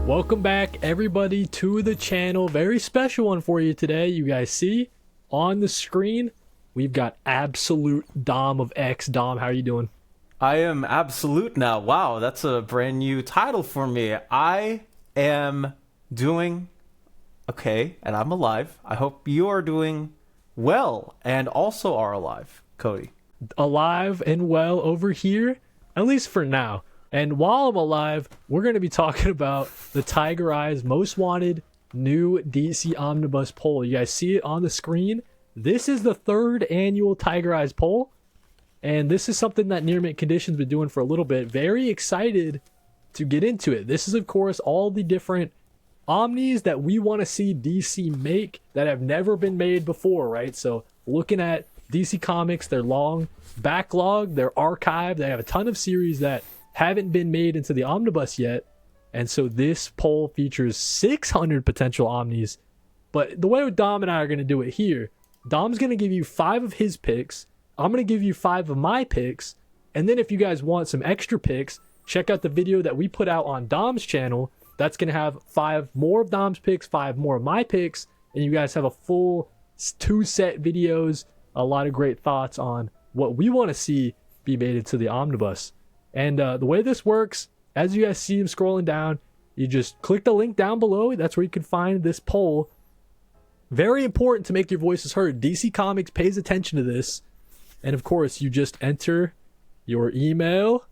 Welcome back, everybody, to the channel. Very special one for you today. You guys see on the screen, we've got Absolute Dom of X. Dom, how are you doing? I am Absolute now. Wow, that's a brand new title for me. I am doing okay, and I'm alive. I hope you are doing well and also are alive, Cody. Alive and well over here, at least for now. And while I'm alive, we're going to be talking about the Tigereyes Most Wanted new DC Omnibus poll. You guys see it on the screen. This is the third annual Tigereyes poll. And this is something that Near Mint Condition's been doing for a little bit. Very excited to get into it. This is, of course, all the different Omnis that we want to see DC make that have never been made before, right? So looking at DC Comics, their long backlog, their archive, they have a ton of series that haven't been made into the Omnibus yet. And so this poll features 600 potential Omnis. But the way Dom and I are going to do it here, Dom's going to give you 5 of his picks. I'm going to give you 5 of my picks. And then if you guys want some extra picks, check out the video that we put out on Dom's channel. That's going to have 5 more of Dom's picks, 5 more of my picks. And you guys have a full 2 set videos, a lot of great thoughts on what we want to see be made into the Omnibus. And the way this works, as you guys see him scrolling down, you just click the link down below. That's where you can find this poll. Very important to make your voices heard. DC Comics pays attention to this. And of course, you just enter your email.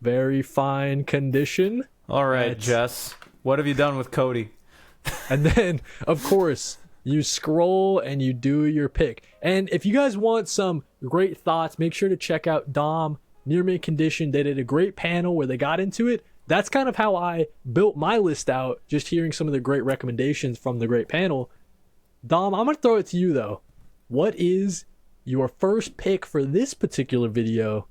Very fine condition. All right, Jess. What have you done with Cody? And then, of course, you scroll and you do your pick. And if you guys want some great thoughts, make sure to check out Dom, Near Mint Condition. They did a great panel where they got into it. That's kind of how I built my list out, just hearing some of the great recommendations from the great panel. Dom, I'm going to throw it to you, though. What is your first pick for this particular video?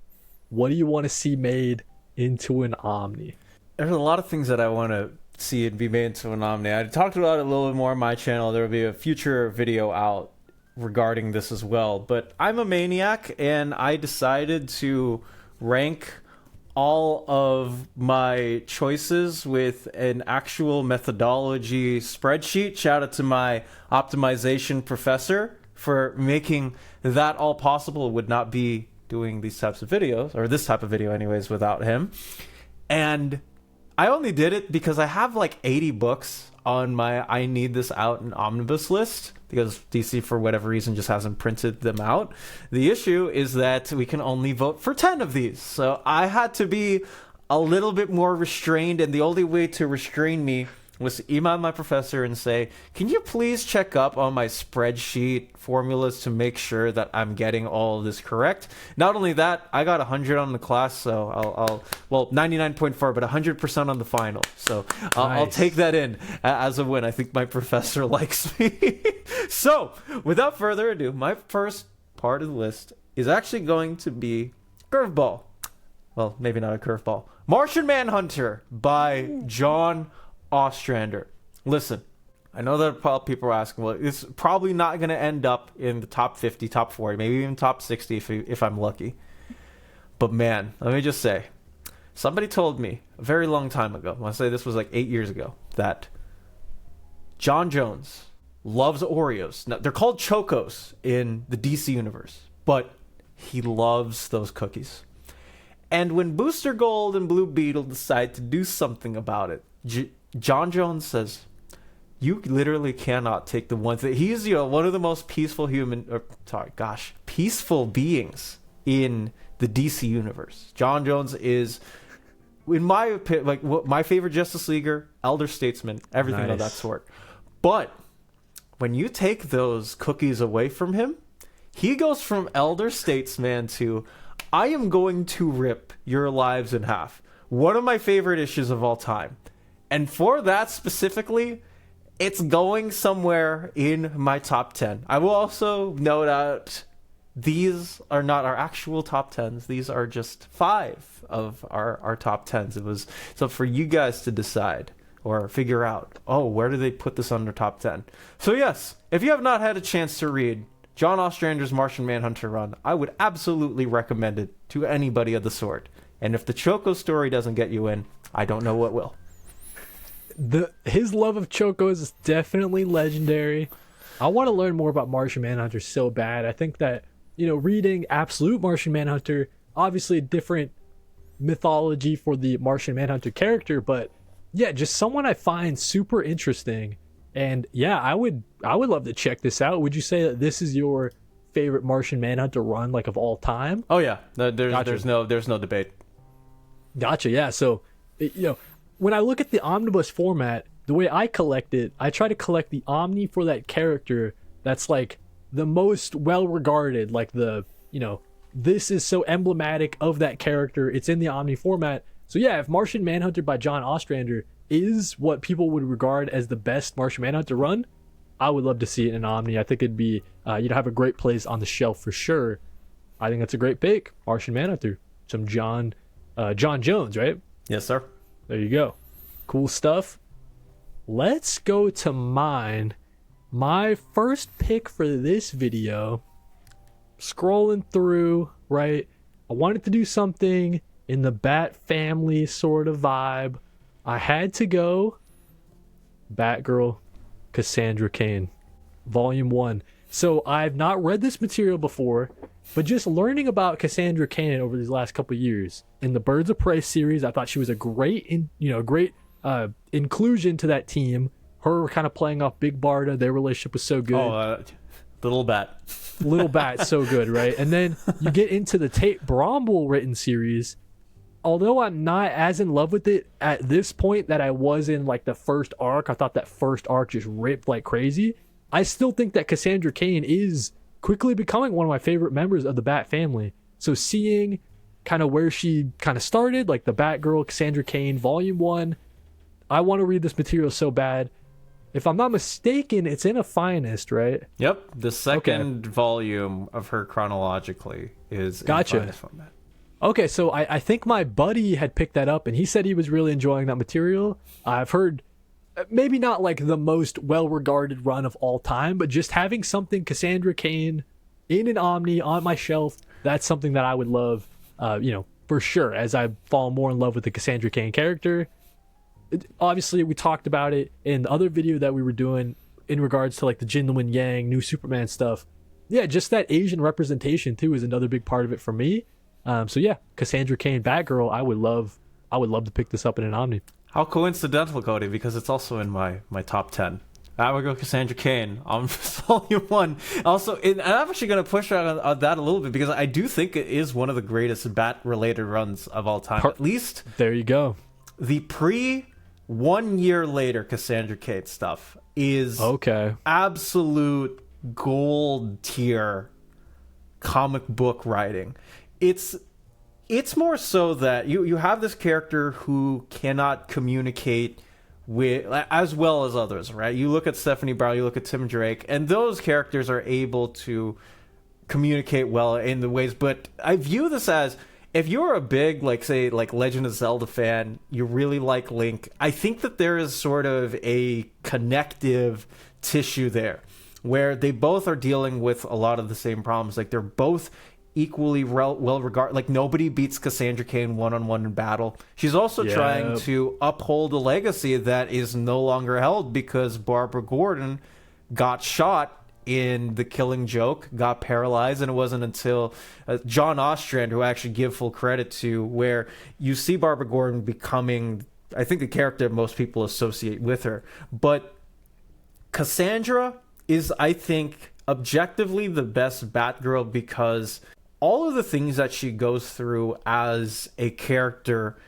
What do you want to see made into an Omni? There's a lot of things that I want to see and be made into an Omni. I talked about it a little bit more on my channel. There will be a future video out regarding this as well. But I'm a maniac, and I decided to rank all of my choices with an actual methodology spreadsheet. Shout out to my optimization professor for making that all possible. Would not be doing these types of videos, or this type of video anyways, without him. And I only did it because I have like 80 books on my I need this out in omnibus list, because DC for whatever reason just hasn't printed them out. The issue is that we can only vote for 10 of these. So I had to be a little bit more restrained, and the only way to restrain me was to email my professor and say, can you please check up on my spreadsheet formulas to make sure that I'm getting all of this correct? Not only that, I got 100 on the class, so well, 99.4, but 100% on the final. So I'll take that in as a win. I think my professor likes me. So without further ado, my first part of the list is actually going to be Curveball. Well, maybe not a curveball. Martian Manhunter by John Ostrander. Listen, I know that people are asking, well, it's probably not going to end up in the top 50, top 40, maybe even top 60 if I'm lucky. But man, let me just say, somebody told me a very long time ago, I want to say this was like 8 years ago, that John Jones loves Oreos. Now, they're called Chocos in the DC universe, but he loves those cookies. And when Booster Gold and Blue Beetle decide to do something about it, John Jones says, you literally cannot take the one thing. He's one of the most peaceful peaceful beings in the DC universe. John Jones is, in my opinion, like my favorite Justice Leaguer, elder statesman, everything of that sort. But when you take those cookies away from him, he goes from elder statesman to, I am going to rip your lives in half. One of my favorite issues of all time. And for that specifically, it's going somewhere in my top 10. I will also note out, these are not our actual top 10s. These are just 5 of our top 10s. It was so for you guys to decide or figure out, oh, where do they put this on their top 10? So yes, if you have not had a chance to read John Ostrander's Martian Manhunter run, I would absolutely recommend it to anybody of the sort. And if the Choco story doesn't get you in, I don't know what will. his love of Chocos is definitely legendary. I want to learn more about Martian Manhunter so bad. I think that, reading Absolute Martian Manhunter, obviously a different mythology for the Martian Manhunter character, but yeah, just someone I find super interesting. And yeah, I would love to check this out. Would you say that this is your favorite Martian Manhunter run, like, of all time? Oh yeah, there's no debate. Gotcha. Yeah. So, when I look at the omnibus format, the way I collect it, I try to collect the omni for that character that's like the most well regarded, like this is so emblematic of that character. It's in the omni format. So yeah, if Martian Manhunter by John Ostrander is what people would regard as the best Martian Manhunter run, I would love to see it in omni. I think it'd be have a great place on the shelf for sure. I think that's a great pick, Martian Manhunter. Some John Jones, right? Yes, sir. There you go. Cool stuff. Let's go to mine. My first pick for this video, scrolling through, right? I wanted to do something in the Bat family sort of vibe. I had to go Batgirl, Cassandra Cain, Volume 1. So I've not read this material before, but just learning about Cassandra Cain over these last couple of years in the Birds of Prey series, I thought she was a great inclusion to that team. Her kind of playing off Big Barda, their relationship was so good. Little Bat. Little Bat, so good, right? And then you get into the Tate Bromwell written series. Although I'm not as in love with it at this point that I was in like the first arc, I thought that first arc just ripped like crazy. I still think that Cassandra Cain is quickly becoming one of my favorite members of the Bat family. So seeing kind of where she kind of started, like the Batgirl, Cassandra Cain, Volume 1, I want to read this material so bad. If I'm not mistaken, it's in a Finest, right? Yep, the second volume of her chronologically is in Finest format. Okay, so I think my buddy had picked that up, and he said he was really enjoying that material. I've heard maybe not like the most well-regarded run of all time, but just having something Cassandra Cain in an Omni on my shelf, that's something that I would love, for sure, as I fall more in love with the Cassandra Cain character. Obviously, we talked about it in the other video that we were doing in regards to like the Jin Lin Yang, new Superman stuff. Yeah, just that Asian representation too is another big part of it for me. So yeah, Cassandra Cain, Batgirl, I would love to pick this up in an Omni. How coincidental, Cody, because it's also in my top 10. I would go Cassandra Cain on Volume 1. Also, and I'm actually going to push on that a little bit because I do think it is one of the greatest Bat-related runs of all time. At least there you go. The 1 year later Cassandra Cain stuff is absolute gold tier comic book writing. It's more so that you have this character who cannot communicate with as well as others, right? You look at Stephanie Brown, you look at Tim Drake, and those characters are able to communicate well in the ways. But I view this as, if you're a big, like Legend of Zelda fan, you really like Link, I think that there is sort of a connective tissue there where they both are dealing with a lot of the same problems. Like, they're both equally well regarded. Like, nobody beats Cassandra Cain one-on-one in battle. She's also trying to uphold a legacy that is no longer held because Barbara Gordon got shot in The Killing Joke, got paralyzed, and it wasn't until John Ostrander, who I actually give full credit to, where you see Barbara Gordon becoming, I think, the character most people associate with her. But Cassandra is, I think, objectively the best Batgirl because all of the things that she goes through as a character,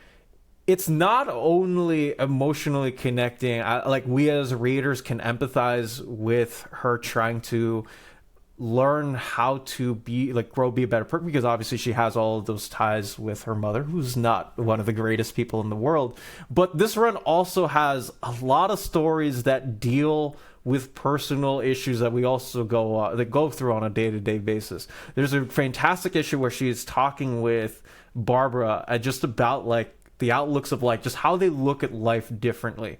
it's not only emotionally connecting, like we as readers can empathize with her trying to learn how to be a better person, because obviously she has all of those ties with her mother, who's not one of the greatest people in the world. But this run also has a lot of stories that deal with personal issues that we also go through on a day-to-day basis. There's a fantastic issue where she's talking with Barbara just about like the outlooks of like just how they look at life differently.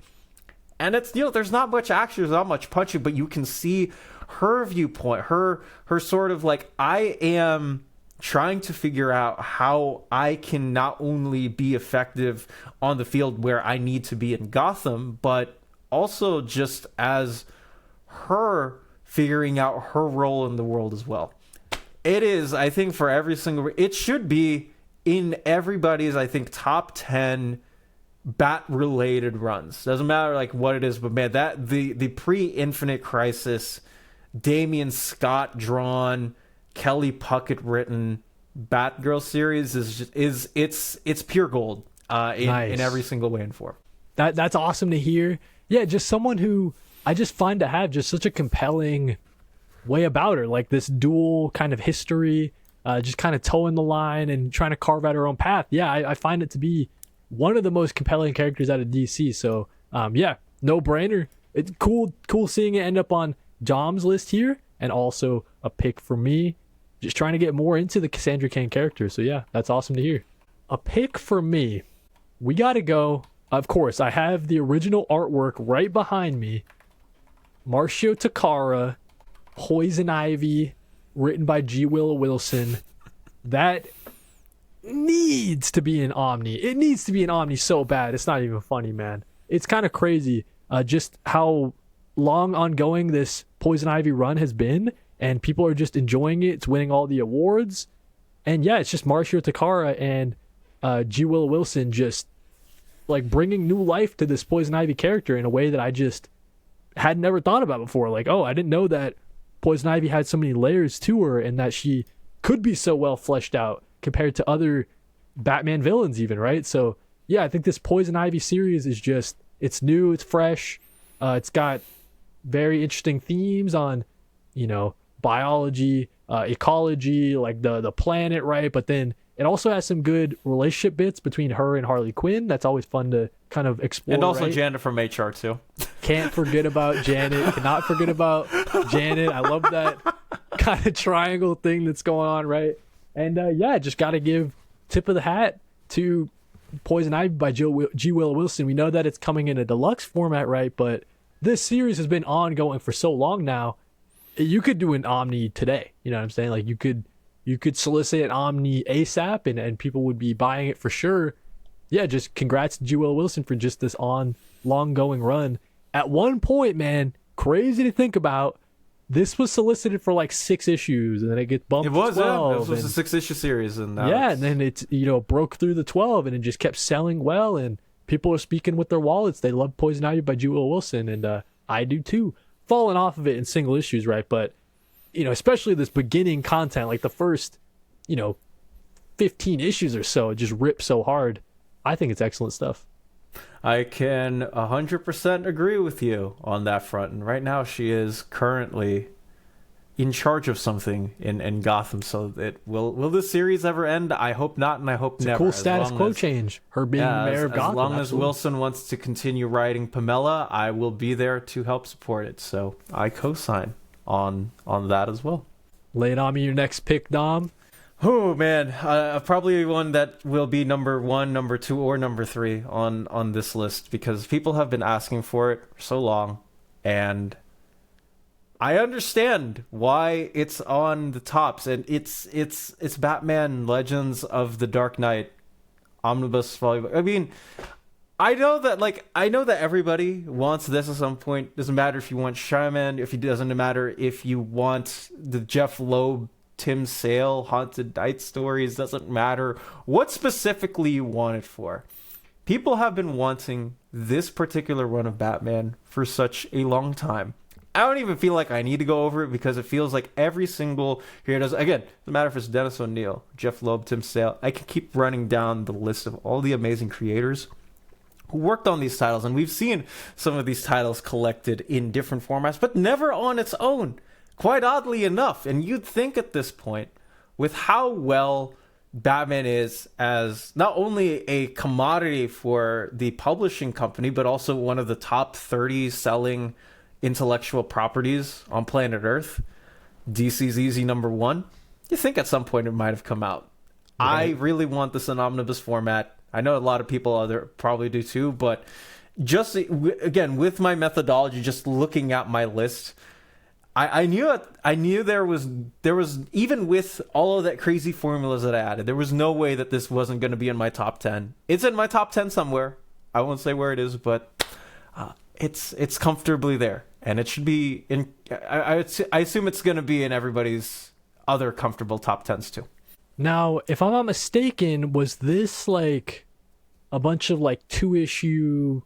And it's, there's not much action, there's not much punching, but you can see her viewpoint, her sort of like, I am trying to figure out how I can not only be effective on the field where I need to be in Gotham, but also just as her figuring out her role in the world as well. It is, I think, for every single... It should be in everybody's, I think, top 10 Bat-related runs. Doesn't matter like what it is, but man, that the pre-Infinite Crisis, Damian Scott drawn, Kelly Puckett written Batgirl series it's pure gold in every single way and form. That's awesome to hear. Yeah, just someone who I just find to have just such a compelling way about her, like this dual kind of history, just kind of toeing the line and trying to carve out her own path. Yeah, I find it to be one of the most compelling characters out of DC. So yeah, no brainer. It's cool seeing it end up on Dom's list here, and also a pick for me. Just trying to get more into the Cassandra Cain character. So yeah, that's awesome to hear. A pick for me. We got to go. Of course, I have the original artwork right behind me. Marcio Takara, Poison Ivy, written by G. Willow Wilson. That needs to be an Omni. It needs to be an Omni so bad. It's not even funny, man. It's kind of crazy just how long ongoing this Poison Ivy run has been, and people are just enjoying it. It's winning all the awards. And yeah, it's just Marcio Takara and G. Willow Wilson just like bringing new life to this Poison Ivy character in a way that I just had never thought about before. Like, oh, I didn't know that Poison Ivy had so many layers to her and that she could be so well fleshed out compared to other Batman villains even, right? So yeah, I think this Poison Ivy series is just, it's new, it's fresh, it's got very interesting themes on, you know, biology, ecology, like the planet, right? But then it also has some good relationship bits between her and Harley Quinn. That's always fun to kind of explore. And also right? Janet from HR too. Can't forget about Janet. Cannot forget about Janet. I love that kind of triangle thing that's going on, right? And yeah, just got to give tip of the hat to Poison Ivy by G. Willow Wilson. We know that it's coming in a deluxe format, right? But this series has been ongoing for so long now. You could do an Omni today. You know what I'm saying? Like you could solicit an Omni ASAP and people would be buying it for sure. Yeah, just congrats to G. Willow Wilson for just this long going run. At one point, man, crazy to think about, this was solicited for like 6 issues and then it gets bumped to 12. Yeah. It was a 6-issue series. And then it's, you know, broke through the 12 and it just kept selling well and people are speaking with their wallets. They love Poison Ivy by G. Willow Wilson and I do too. Falling off of it in single issues, right? But you know, especially this beginning content, like the first, you know, 15 issues or so, it just rips so hard. I think it's excellent stuff. I can 100% agree with you on that front. And right now she is currently in charge of something in Gotham. So will this series ever end? I hope not, and I hope never. It's a cool status quo change, her being mayor of Gotham. As long as Wilson wants to continue writing Pamela, I will be there to help support it. So I co-sign on that as well. Lay it on me, your next pick, Dom. Oh man, probably one that will be number 1, number 2, or number 3 on this list because people have been asking for it for so long, and I understand why it's on the tops. And it's Batman Legends of the Dark Knight Omnibus volume. I mean, I know that everybody wants this at some point. Doesn't matter if you want Shaman, if it doesn't matter if you want the Jeff Loeb, Tim Sale, Haunted Night stories, doesn't matter what specifically you want it for. People have been wanting this particular run of Batman for such a long time. I don't even feel like I need to go over it because it feels like every single here does. Again, no matter if it's Dennis O'Neil, Jeff Loeb, Tim Sale, I can keep running down the list of all the amazing creators who worked on these titles, and we've seen some of these titles collected in different formats, but never on its own, quite oddly enough. And you'd think at this point, with how well Batman is as not only a commodity for the publishing company, but also one of the top 30 selling intellectual properties on planet Earth, DC's easy number 1, you think at some point it might have come out. Right. I really want this in omnibus format. I know a lot of people probably do too, but just again with my methodology, just looking at my list, I knew there was even with all of that crazy formulas that I added, there was no way that this wasn't going to be in my top 10. It's in my top 10 somewhere. I won't say where it is, but it's comfortably there, and it should be in. I assume it's going to be in everybody's other comfortable top 10s too. Now, if I'm not mistaken, was this like a bunch of like 2-issue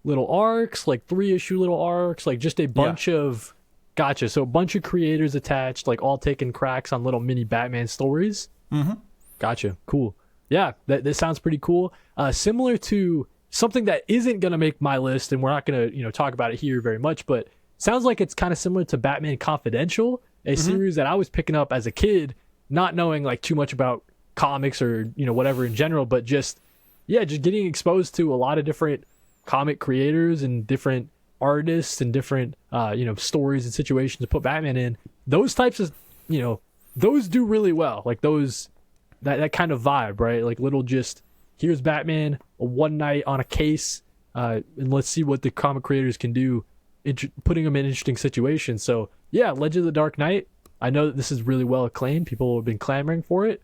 little arcs, like 3-issue little arcs, like just a bunch of... Gotcha. So a bunch of creators attached, like all taking cracks on little mini Batman stories. Mm-hmm. Gotcha. Cool. Yeah, this sounds pretty cool. Similar to something that isn't going to make my list, and we're not going to talk about it here very much, but sounds like it's kind of similar to Batman Confidential, a series that I was picking up as a kid, not knowing like too much about comics or whatever in general, but just getting exposed to a lot of different comic creators and different artists and different stories and situations to put Batman in. Those types of those do really well, like those that kind of vibe, right? Like little just here's Batman a one night on a case, and let's see what the comic creators can do, putting them in interesting situations. So yeah, Legend of the Dark Knight, I know that this is really well acclaimed, people have been clamoring for it.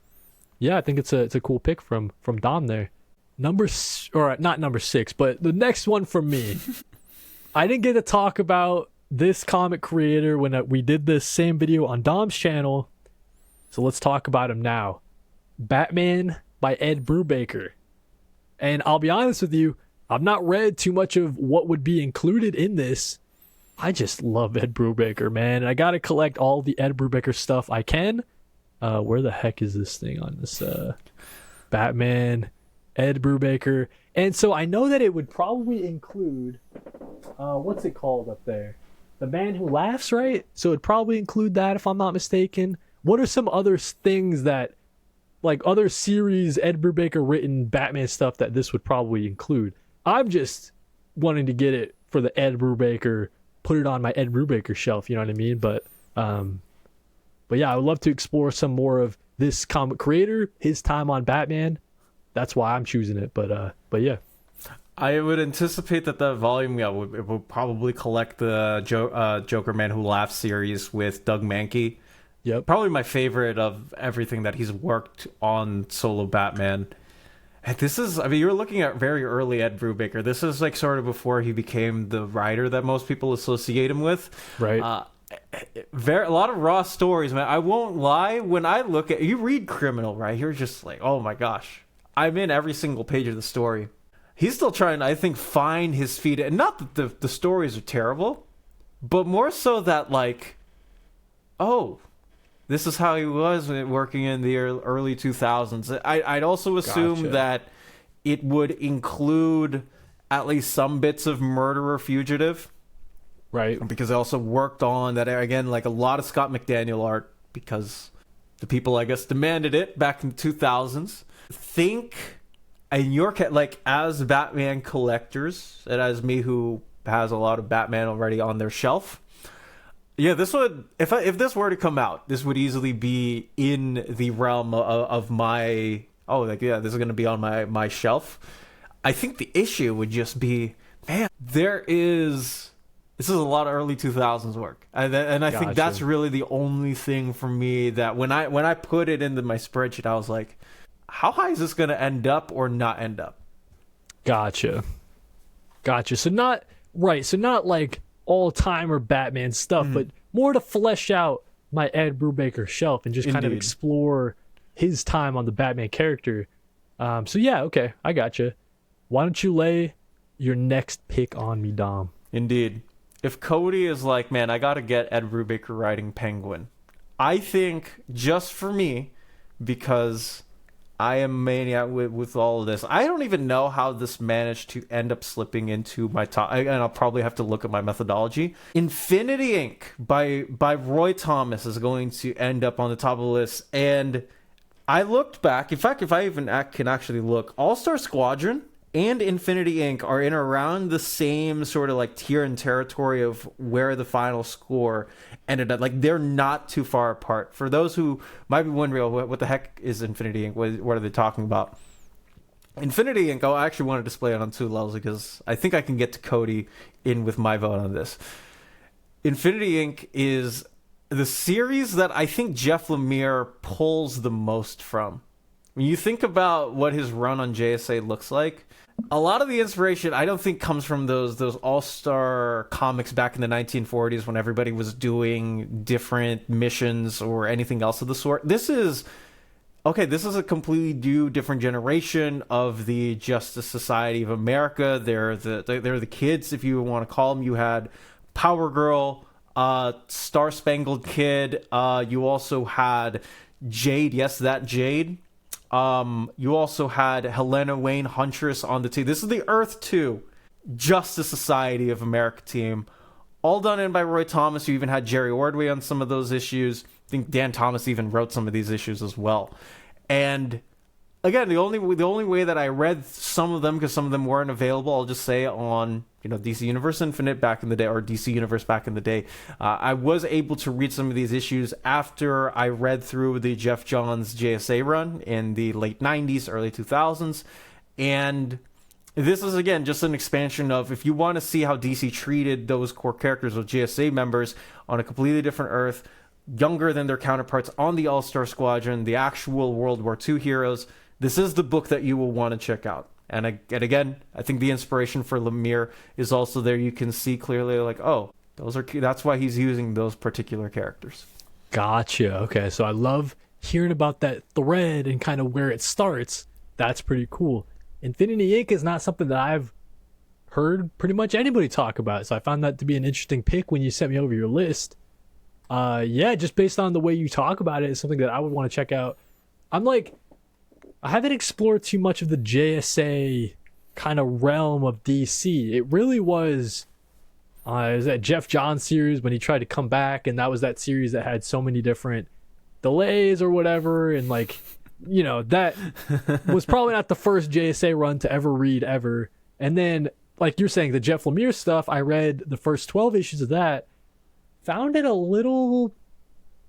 Yeah, I think it's a cool pick from Dom there. Not number 6, but the next one from me. I didn't get to talk about this comic creator when we did this same video on Dom's channel, so let's talk about him now. Batman by Ed Brubaker. And I'll be honest with you, I've not read too much of what would be included in this. I just love Ed Brubaker, man. And I gotta collect all the Ed Brubaker stuff I can. Where the heck is this thing on this? Batman, Ed Brubaker. And so I know that it would probably include... what's it called up there? The Man Who Laughs, right? So it'd probably include that if I'm not mistaken. What are some other things that, like other series Ed Brubaker written Batman stuff that this would probably include? I'm just wanting to get it for the Ed Brubaker, put it on my Ed Brubaker shelf, you know what I mean? But yeah, I would love to explore some more of this comic creator, his time on Batman. That's why I'm choosing it. But yeah. I would anticipate that the volume, it would probably collect the Joker Man Who Laughs series with Doug Mankey. Yep. Probably my favorite of everything that he's worked on solo Batman. And this is, you're looking at very early Ed Brubaker. This is like sort of before he became the writer that most people associate him with. Right. A lot of raw stories, man. I won't lie. When I look at, you read Criminal, right? You're just like, oh my gosh. I'm in every single page of the story. He's still trying to, I think, find his feet. And not that the stories are terrible, but more so that, like, oh, this is how he was working in the early 2000s. I'd also assume that it would include at least some bits of Murderer Fugitive. Right. Because I also worked on that, again, like a lot of Scott McDaniel art, because the people, I guess, demanded it back in the 2000s. And your like as Batman collectors, and as me who has a lot of Batman already on their shelf, yeah, this would, if this were to come out, this would easily be in the realm of my, this is going to be on my shelf. I think the issue would just be, man, this is a lot of early 2000s work, and I think that's really the only thing for me that when I put it into my spreadsheet, I was like, how high is this going to end up or not end up? Gotcha. So not like all-timer Batman stuff, but more to flesh out my Ed Brubaker shelf and just kind of explore his time on the Batman character. So yeah, okay, I gotcha. Why don't you lay your next pick on me, Dom? Indeed. If Cody is like, man, I got to get Ed Brubaker writing Penguin, I think just for me, because I am a maniac with all of this. I don't even know how this managed to end up slipping into my top, and I'll probably have to look at my methodology. Infinity Inc. by Roy Thomas is going to end up on the top of the list. And I looked back. In fact, if I even can actually look, All-Star Squadron and Infinity Inc. are in around the same sort of like tier and territory of where the final score ended up. Like, they're not too far apart. For those who might be wondering, what the heck is Infinity Inc.? What are they talking about? Infinity Inc. I actually want to display it on two levels because I think I can get to Cody in with my vote on this. Infinity Inc. is the series that I think Jeff Lemire pulls the most from. When you think about what his run on JSA looks like, a lot of the inspiration I don't think comes from those all-star comics back in the 1940s when everybody was doing different missions or anything else of the sort. This is a completely new, different generation of the Justice Society of America. They're the kids, if you want to call them. You had Power Girl, Star Spangled Kid. You also had Jade. Yes, that Jade. You also had Helena Wayne Huntress on the team. This is the Earth 2 Justice Society of America team, all done in by Roy Thomas. You even had Jerry Ordway on some of those issues. I think Dan Thomas even wrote some of these issues as well. And again, the only way that I read some of them, because some of them weren't available, I'll just say on DC Universe Infinite back in the day, or DC Universe back in the day, I was able to read some of these issues after I read through the Jeff Johns JSA run in the late 90s, early 2000s. And this is, again, just an expansion of, if you want to see how DC treated those core characters of JSA members on a completely different Earth, younger than their counterparts on the All-Star Squadron, the actual World War II heroes, this is the book that you will want to check out. And again, I think the inspiration for Lemire is also there. You can see clearly, like, oh, that's why he's using those particular characters. Gotcha. Okay, so I love hearing about that thread and kind of where it starts. That's pretty cool. Infinity Inc. is not something that I've heard pretty much anybody talk about, so I found that to be an interesting pick when you sent me over your list. Just based on the way you talk about it, is something that I would want to check out. I haven't explored too much of the JSA kind of realm of DC. It really was that Jeff Johns series when he tried to come back, and that was that series that had so many different delays or whatever, and that was probably not the first JSA run to ever read ever. And then, like you're saying, the Jeff Lemire stuff, I read the first 12 issues of that, found it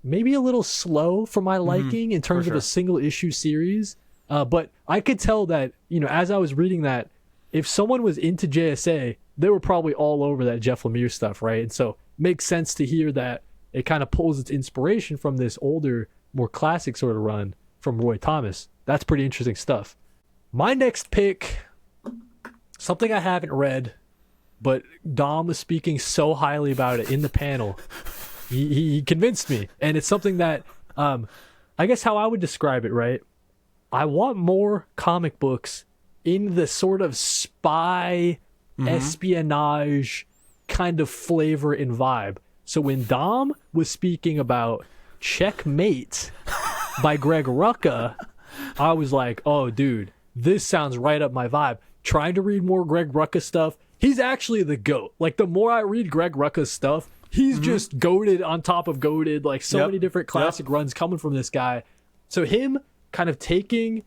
maybe a little slow for my liking in terms of a single issue series. But I could tell that, as I was reading that, if someone was into JSA, they were probably all over that Jeff Lemire stuff, right? And so it makes sense to hear that it kind of pulls its inspiration from this older, more classic sort of run from Roy Thomas. That's pretty interesting stuff. My next pick, something I haven't read, but Dom was speaking so highly about it in the panel. He convinced me. And it's something that, I guess how I would describe it, right? I want more comic books in the sort of spy, espionage kind of flavor and vibe. So when Dom was speaking about Checkmate by Greg Rucka, I was like, oh, dude, this sounds right up my vibe. Trying to read more Greg Rucka stuff. He's actually the GOAT. Like, the more I read Greg Rucka's stuff, he's just goated on top of goated. Like, so many different classic runs coming from this guy. So him kind of taking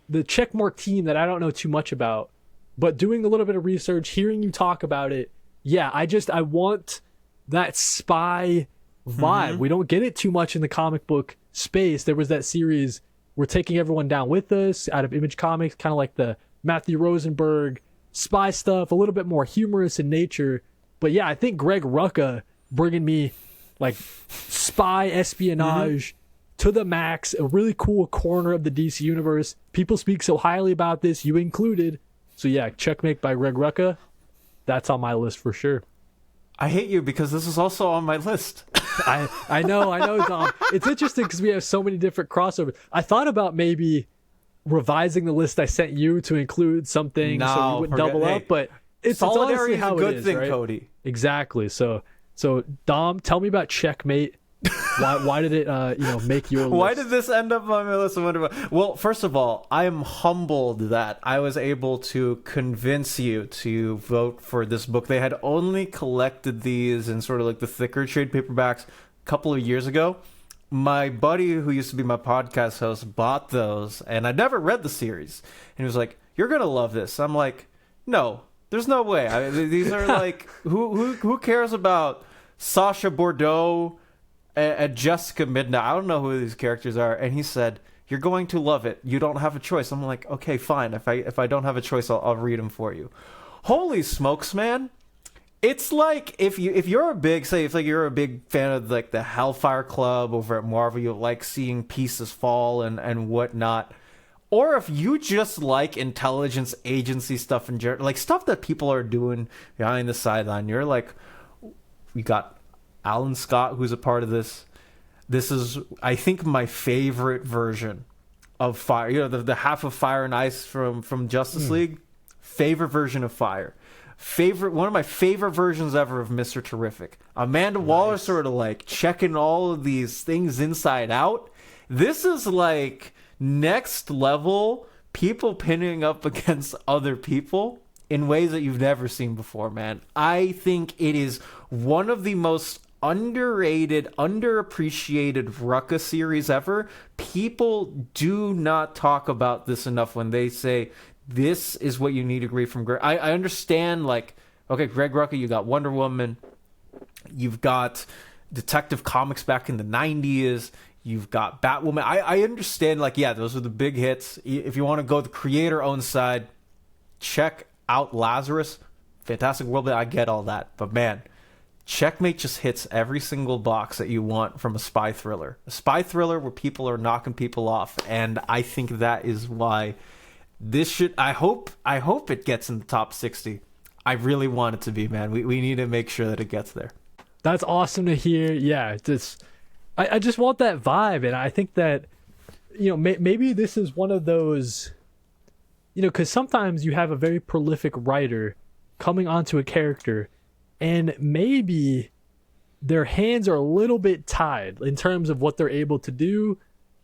the Checkmate team that I don't know too much about, but doing a little bit of research, hearing you talk about it. Yeah, I want that spy vibe. We don't get it too much in the comic book space. There was that series, We're Taking Everyone Down With Us, out of Image Comics, kind of like the Matthew Rosenberg spy stuff, a little bit more humorous in nature. But yeah, I think Greg Rucka bringing me like spy espionage to the max, a really cool corner of the DC universe. People speak so highly about this, you included. So yeah, Checkmate by Greg Rucka, that's on my list for sure. I hate you because this is also on my list. I know, Dom. It's interesting because we have so many different crossovers. I thought about maybe revising the list I sent you to include something so we wouldn't double up, but it's solidarity is a good thing, right? Cody. Exactly. So Dom, tell me about Checkmate. Why did it make your list? Why did this end up on my list? Well, first of all, I am humbled that I was able to convince you to vote for this book. They had only collected these in sort of like the thicker trade paperbacks a couple of years ago. My buddy who used to be my podcast host bought those, and I'd never read the series. And he was like, "You're gonna love this." I'm like, "No, there's no way. These are like who cares about Sasha Bordeaux at Jessica Midnight? I don't know who these characters are." And he said, "You're going to love it. You don't have a choice." I'm like, "Okay, fine. If I don't have a choice, I'll read them for you." Holy smokes, man! It's like if you're a big say if like you're a big fan of like the Hellfire Club over at Marvel, you like seeing pieces fall and whatnot. Or if you just like intelligence agency stuff in general, like stuff that people are doing behind the sideline, you're like, we got Alan Scott, who's a part of this. This is, I think, my favorite version of Fire. You know, the half of Fire and Ice from Justice League. Favorite version of Fire. One of my favorite versions ever of Mr. Terrific. Amanda Waller sort of like checking all of these things inside out. This is like next level people pinning up against other people in ways that you've never seen before, man. I think it is one of the most underrated, underappreciated Rucka series ever. People do not talk about this enough when they say this is what you need to read from Greg. I understand, like, okay, Greg Rucka, you got Wonder Woman, you've got Detective Comics back in the 90s, you've got Batwoman. I understand, like, yeah, those are the big hits. If you want to go the creator-owned side, check out Lazarus, Fantastic World, I get all that. But, man, Checkmate just hits every single box that you want from a spy thriller. A spy thriller where people are knocking people off, and I think that is why this should... I hope it gets in the top 60. I really want it to be, man. We need to make sure that it gets there. That's awesome to hear. Yeah, I just want that vibe, and I think that, you know, maybe this is one of those, you know, because sometimes you have a very prolific writer coming onto a character, and maybe their hands are a little bit tied in terms of what they're able to do,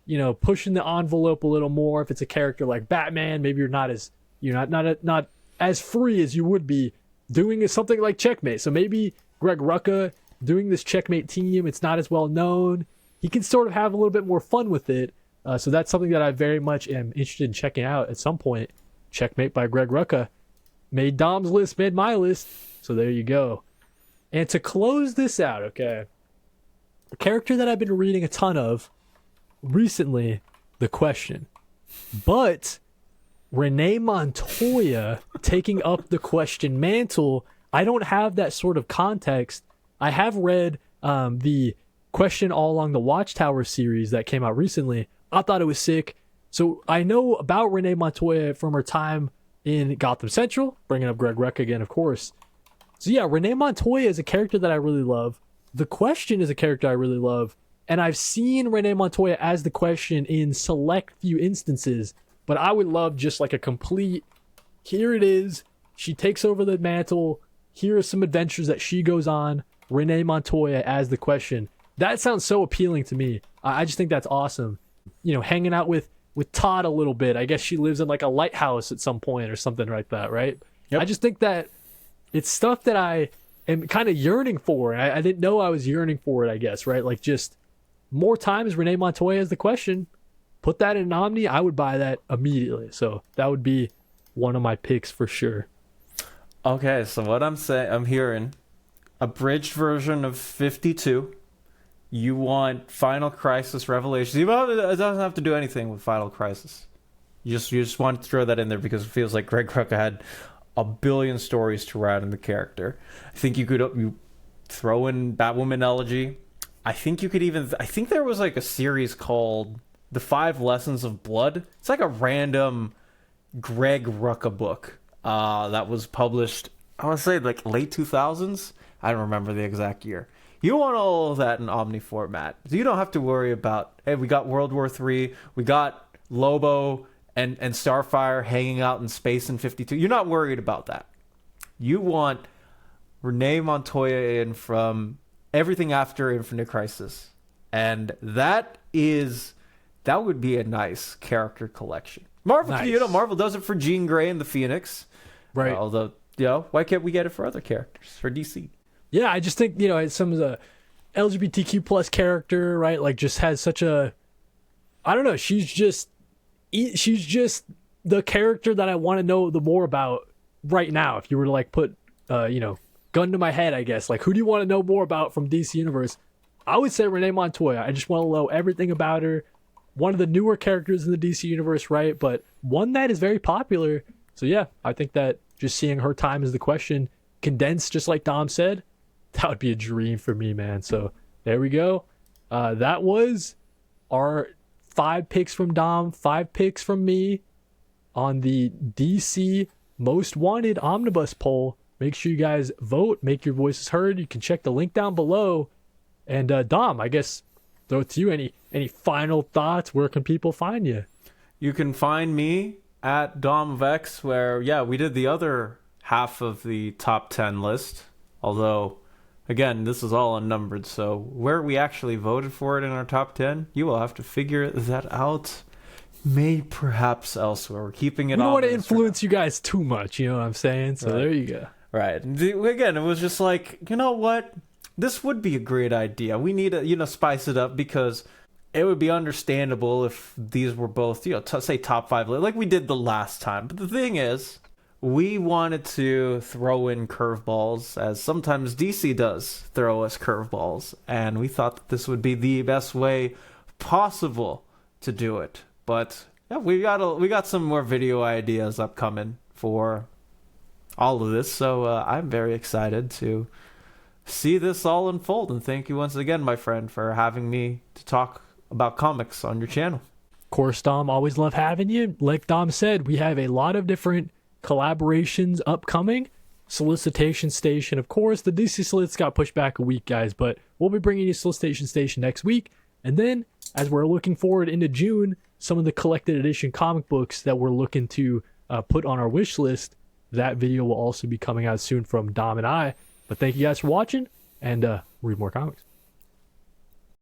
you know, pushing the envelope a little more. If it's a character like Batman, maybe you're not as free as you would be doing something like Checkmate. So maybe Greg Rucka doing this Checkmate team, it's not as well known. He can sort of have a little bit more fun with it. So that's something that I very much am interested in checking out at some point. Checkmate by Greg Rucka. Made Dom's list, made my list. So there you go. And to close this out, okay, a character that I've been reading a ton of recently, The Question. But Renee Montoya taking up the Question mantle, I don't have that sort of context. I have read the Question All Along the Watchtower series that came out recently. I thought it was sick. So I know about Renee Montoya from her time in Gotham Central, bringing up Greg Rucka again, of course. So yeah, Renee Montoya is a character that I really love. The Question is a character I really love. And I've seen Renee Montoya as the Question in select few instances, but I would love just like a complete, here it is, she takes over the mantle, here are some adventures that she goes on, Renee Montoya as the Question. That sounds so appealing to me. I just think that's awesome. You know, hanging out with Todd a little bit. I guess she lives in like a lighthouse at some point or something like that, right? Yep. I just think that it's stuff that I am kind of yearning for. I didn't know I was yearning for it, I guess, right? Like just more times Renee Montoya as the Question. Put that in an Omni, I would buy that immediately. So that would be one of my picks for sure. Okay, so what I'm hearing, abridged version of 52. You want Final Crisis Revelations. It doesn't have to do anything with Final Crisis. You just want to throw that in there because it feels like Greg Rucka had a billion stories to write in the character. I think you throw in Batwoman Elegy. I think there was like a series called The 5 Lessons of Blood. It's like a random Greg Rucka book that was published, I want to say like late 2000s. I don't remember the exact year. You want all of that in Omni format. So you don't have to worry about, hey, we got World War III, we got Lobo and Starfire hanging out in space in 52. You're not worried about that. You want Renee Montoya in from everything after Infinite Crisis. And that would be a nice character collection. Marvel, nice. Marvel does it for Jean Grey and the Phoenix. Right. Although, why can't we get it for other characters, for DC? Yeah, I just think, it's some of the LGBTQ plus character, right? Like just has such a, I don't know, she's just the character that I want to know the more about right now. If you were to like put, gun to my head, I guess, like who do you want to know more about from DC Universe? I would say Renee Montoya. I just want to know everything about her. One of the newer characters in the DC Universe, right? But one that is very popular. So yeah, I think that just seeing her time as the Question condensed, just like Dom said, that would be a dream for me, man. So there we go. That was our 5 picks from Dom, 5 picks from me on the DC Most Wanted Omnibus poll. Make sure you guys vote, make your voices heard. You can check the link down below. And Dom, I guess throw it to you. Any final thoughts? Where can people find you? You can find me at DomVex, where, yeah, we did the other half of the top 10 list. Although, again, this is all unnumbered, so where we actually voted for it in our top 10, you will have to figure that out. Perhaps elsewhere. We're keeping it on. We don't want to influence you guys too much, you know what I'm saying? So there you go. Right. Again, it was just like, you know what? This would be a great idea. We need to, spice it up, because it would be understandable if these were both, say top 5, like we did the last time. But the thing is, we wanted to throw in curveballs, as sometimes DC does throw us curveballs. And we thought that this would be the best way possible to do it. But yeah, we got some more video ideas upcoming for all of this. So I'm very excited to see this all unfold. And thank you once again, my friend, for having me to talk about comics on your channel. Of course, Dom, always love having you. Like Dom said, we have a lot of different collaborations upcoming. Solicitation Station, of course. The DC Slits got pushed back a week, guys, but we'll be bringing you Solicitation Station next week. And then, as we're looking forward into June, some of the collected edition comic books that we're looking to put on our wish list, that video will also be coming out soon from Dom and I. But thank you guys for watching, and read more comics.